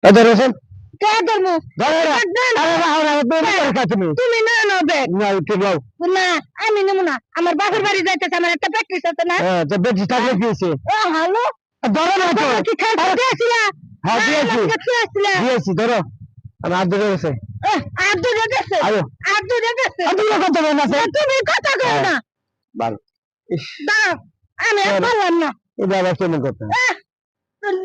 এদের হোসেন কে ধরমু তুমি না নাও ব্যাগ না আমি নেবো না আমার বাপের বাড়ি যাইতেছে আমার একটা প্র্যাকটিস আছে না হ্যালো ধরো না তো কি খাইতে দিয়েছিলা হ্যাঁ দিয়েছি দিয়েছিলা দিয়েছি ধরো আমি আর ধরে গেছে আর দূরে গেছে আর দূরে গেছে কত বেন আছে তুমি কথা কও না ভালো দাও আমি আর পারলাম না এটা আবার কেমন কথা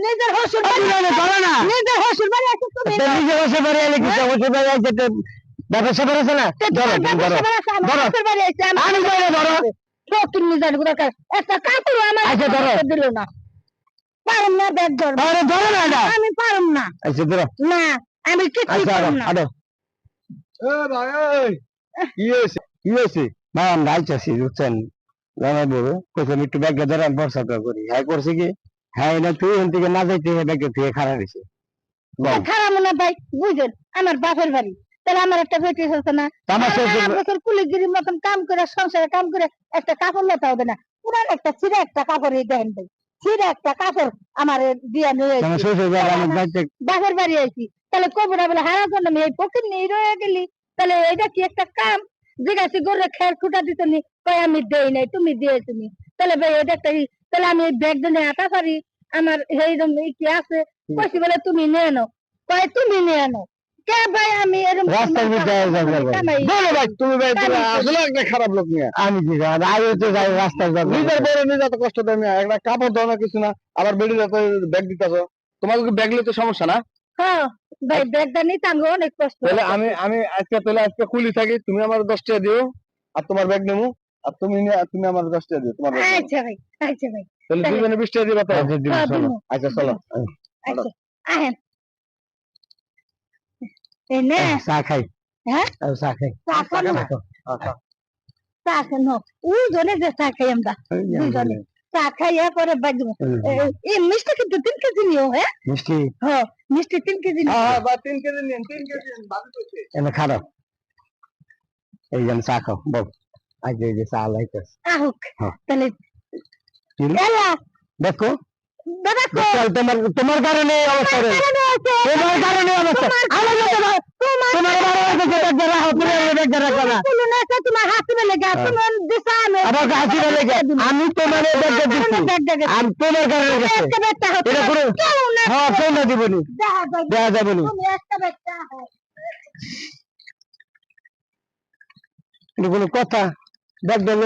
নিজের হসুর বাড়ি ধরো না নিজের হসুর বাড়ি আছে তুমি নিজের হসুর বাড়ি এলে কি হসুর বাড়ি আছে ব্যবসা করেছে না ধরো ধরো ধরো আমি ধরো ধরো তুমি জানি কোথাকার একটা কাপড় আমার আচ্ছা ধরো দিল না পারুম না ব্যাগ ধর ধরো না এটা আমি পারুম না আচ্ছা ধরো না আমি কিছু পারুম না আদো এ ভাই কি হয়েছে ভাই আমরা আইতাছি বুঝছেন জানাই বড় কইছে একটু ব্যাগটা ধরে আমি বর্ষা করি হ্যাঁ করছে কি হ্যাঁ না তুই এখান থেকে না যাইতে ব্যাগটা থেকে খারাপ হয়েছে খারাপ না ভাই বুঝেন আমার বাপের বাড়ি তাহলে আমার একটা বেটি হচ্ছে না বছর কুলিগিরির মতন কাম করে সংসারে কাম করে একটা কাপড় লেতা হবে না পুরান একটা ছিঁড়ে একটা কাপড় দেন ভাই ছিঁড়ে একটা কাপড় আমার দিয়া নিয়ে বাপের বাড়ি আইছি তাহলে কবরা বলে হারা জন্য আমি এই পকেট নিয়ে রয়ে গেলি তাহলে এটা কি একটা কাম জিজ্ঞাসি করে খেয়ার খুঁটা দিত নি কয় আমি দেই নাই তুমি দিয়েছো নি তাহলে ভাই এটা একটা তাহলে আমি ব্যাগ দিয়ে আটা পারি আমার এইরকম কি আছে কইছি বলে তুমি নিয়ে নাও কয় তুমি নিয়ে নাও কে ভাই আমি এরকম রাস্তার মধ্যে বলো ভাই তুমি ভাই আসলে একটা খারাপ লোক নিয়ে আমি কি জানি আগে তো যাই রাস্তায় যাব নিজের বড় নিজে তো কষ্ট দেয় না একটা কাপড় দাও না কিছু না আবার বেডি যাতে ব্যাগ দিতাছো তোমার কি ব্যাগ লইতে সমস্যা না হ্যাঁ ভাই ব্যাগটা নিতে আমি অনেক কষ্ট তাহলে আমি আজকে কুলি থাকি তুমি আমার 10 টাকা দিও আর তোমার ব্যাগ নেবো আর তুমি আমার 10 টাকা দিও তোমার আচ্ছা ভাই তাহলে দুজনে 20 টাকা দিবা তো আচ্ছা চলো আচ্ছা আহেন এনে চা খাই হ্যাঁ চা খাই চা খান ওই জনে যে চা খাই আমরা দুজনে চা খাইয়া পরে বাজব এই মিষ্টি কিন্তু 3 কেজি নিও হ্যাঁ মিষ্টি হ্যাঁ মিষ্টি 3 কেজি হ্যাঁ বা 3 কেজি নিন 3 কেজি ভাবি কইছে এনে খাও এই যেন চা খাও বল আজ এই যে চা লাইতেছ আহুক তাহলে এলা দেখো দেখো তোমার কারণে অবস্থা তোমার কারণে অবস্থা তোমার তোমার হাসি বেলে গা তোমার দিশা আমার হাসি বেলে গা আমি তোমার আমি তোমার কারণে এটা পুরো হ্যাঁ কেন দিবনি দেয়া যাবে না এটা কোনো কথা দেখ দেখ